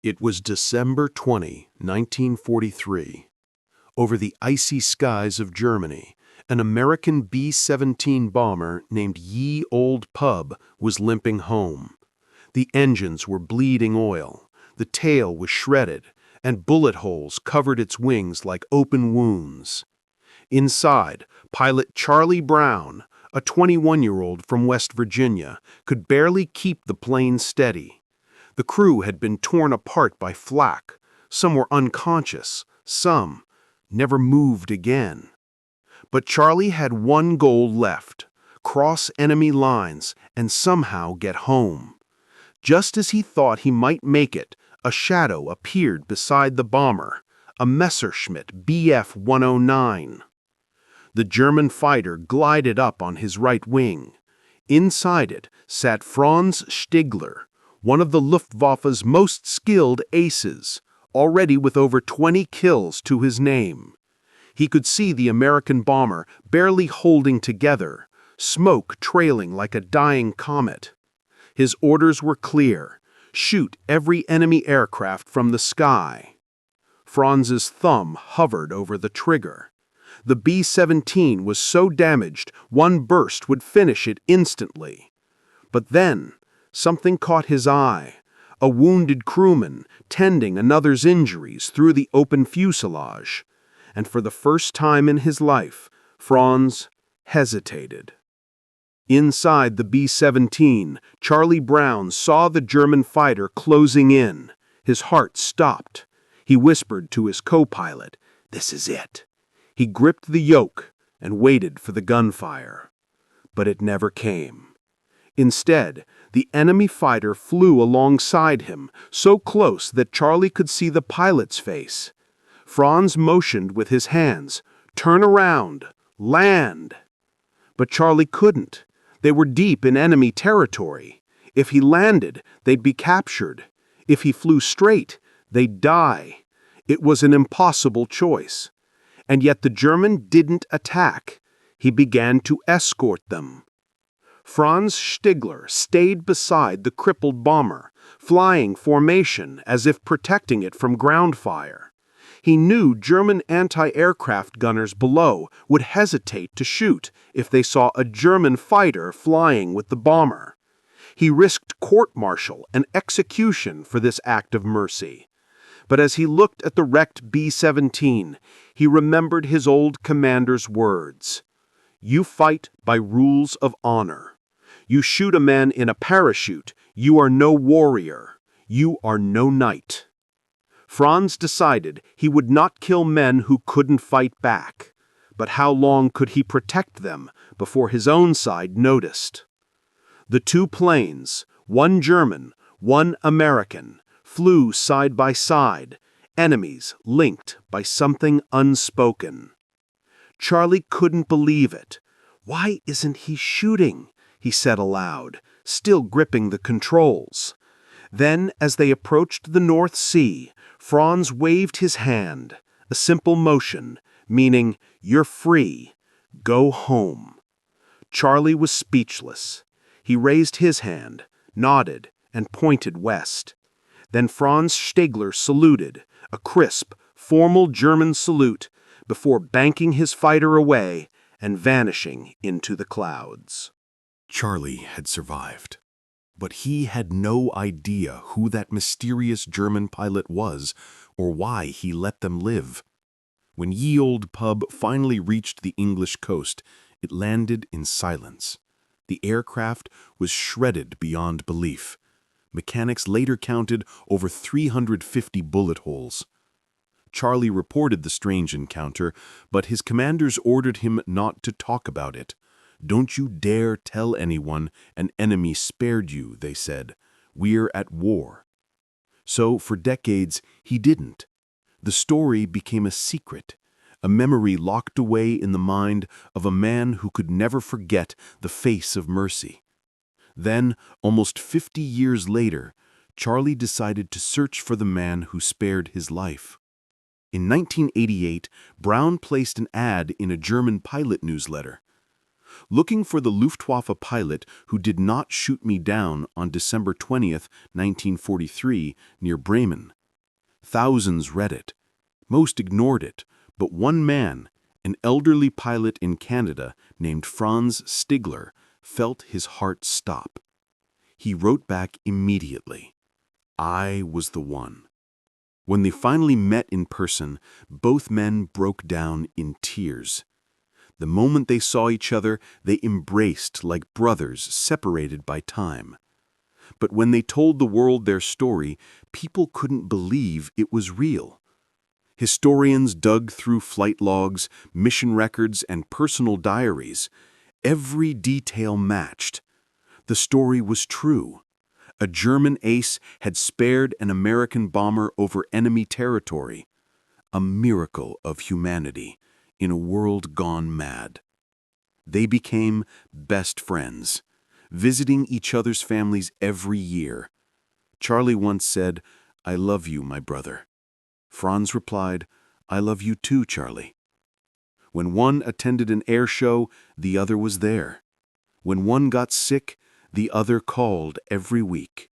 It was December 20, 1943. Over the icy skies of Germany, an American B-17 bomber named Ye Old Pub was limping home. The engines were bleeding oil, the tail was shredded, and bullet holes covered its wings like open wounds. Inside, pilot Charlie Brown, a 21-year-old from West Virginia, could barely keep the plane steady. The crew had been torn apart by flak. Some were unconscious, some never moved again. But Charlie had one goal left: cross enemy lines and somehow get home. Just as he thought he might make it, a shadow appeared beside the bomber, a Messerschmitt Bf-109. The German fighter glided up on his right wing. Inside it sat Franz Stigler, one of the Luftwaffe's most skilled aces, already with over 20 kills to his name. He could see the American bomber barely holding together, smoke trailing like a dying comet. His orders were clear: shoot every enemy aircraft from the sky. Franz's thumb hovered over the trigger. The B-17 was so damaged, one burst would finish it instantly. But then, something caught his eye: a wounded crewman tending another's injuries through the open fuselage. And for the first time in his life, Franz hesitated. Inside the B-17, Charlie Brown saw the German fighter closing in. His heart stopped. He whispered to his co-pilot, "This is it." He gripped the yoke and waited for the gunfire. But it never came. Instead, the enemy fighter flew alongside him, so close that Charlie could see the pilot's face. Franz motioned with his hands, "Turn around, land." But Charlie couldn't. They were deep in enemy territory. If he landed, they'd be captured. If he flew straight, they'd die. It was an impossible choice. And yet the German didn't attack. He began to escort them. Franz Stigler stayed beside the crippled bomber, flying formation as if protecting it from ground fire. He knew German anti-aircraft gunners below would hesitate to shoot if they saw a German fighter flying with the bomber. He risked court-martial and execution for this act of mercy. But as he looked at the wrecked B-17, he remembered his old commander's words: "You fight by rules of honor. You shoot a man in a parachute, you are no warrior. You are no knight." Franz decided he would not kill men who couldn't fight back. But how long could he protect them before his own side noticed? The two planes, one German, one American, flew side by side, enemies linked by something unspoken. Charlie couldn't believe it. "Why isn't he shooting?" he said aloud, still gripping the controls. Then, as they approached the North Sea, Franz waved his hand, a simple motion, meaning, "You're free. Go home." Charlie was speechless. He raised his hand, nodded, and pointed west. Then Franz Stigler saluted, a crisp, formal German salute, before banking his fighter away and vanishing into the clouds. Charlie had survived, but he had no idea who that mysterious German pilot was or why he let them live. When Ye Old Pub finally reached the English coast, it landed in silence. The aircraft was shredded beyond belief. Mechanics later counted over 350 bullet holes. Charlie reported the strange encounter, but his commanders ordered him not to talk about it. "Don't you dare tell anyone an enemy spared you," they said. "We're at war." So for decades, he didn't. The story became a secret, a memory locked away in the mind of a man who could never forget the face of mercy. Then, almost 50 years later, Charlie decided to search for the man who spared his life. In 1988, Brown placed an ad in a German pilot newsletter. looking for the Luftwaffe pilot who did not shoot me down on December 20th, 1943, near Bremen. Thousands read it. Most ignored it, but one man, an elderly pilot in Canada named Franz Stigler, felt his heart stop. He wrote back immediately. I was the one. When they finally met in person, both men broke down in tears. The moment they saw each other, they embraced like brothers separated by time. But when they told the world their story, people couldn't believe it was real. Historians dug through flight logs, mission records, and personal diaries. Every detail matched. The story was true. A German ace had spared an American bomber over enemy territory. A miracle of humanity in a world gone mad. They became best friends, visiting each other's families every year. Charlie once said, "I love you, my brother." Franz replied, "I love you too, Charlie." When one attended an air show, the other was there. When one got sick, the other called every week.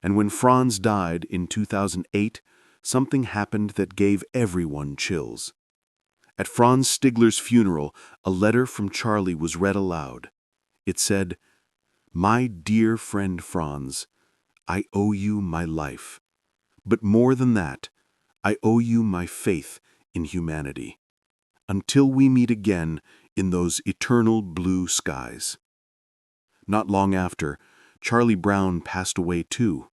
And when Franz died in 2008, something happened that gave everyone chills. At Franz Stigler's funeral, a letter from Charlie was read aloud. It said, "My dear friend Franz, I owe you my life. But more than that, I owe you my faith in humanity. Until we meet again in those eternal blue skies." Not long after, Charlie Brown passed away too,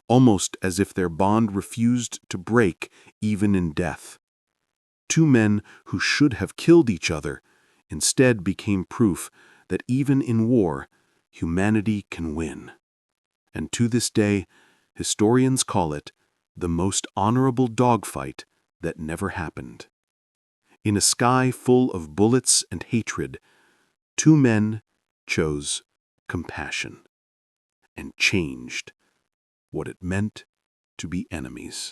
almost as if their bond refused to break even in death. Two men who should have killed each other instead became proof that even in war, humanity can win. And to this day, historians call it the most honorable dogfight that never happened. In a sky full of bullets and hatred, two men chose compassion and changed what it meant to be enemies.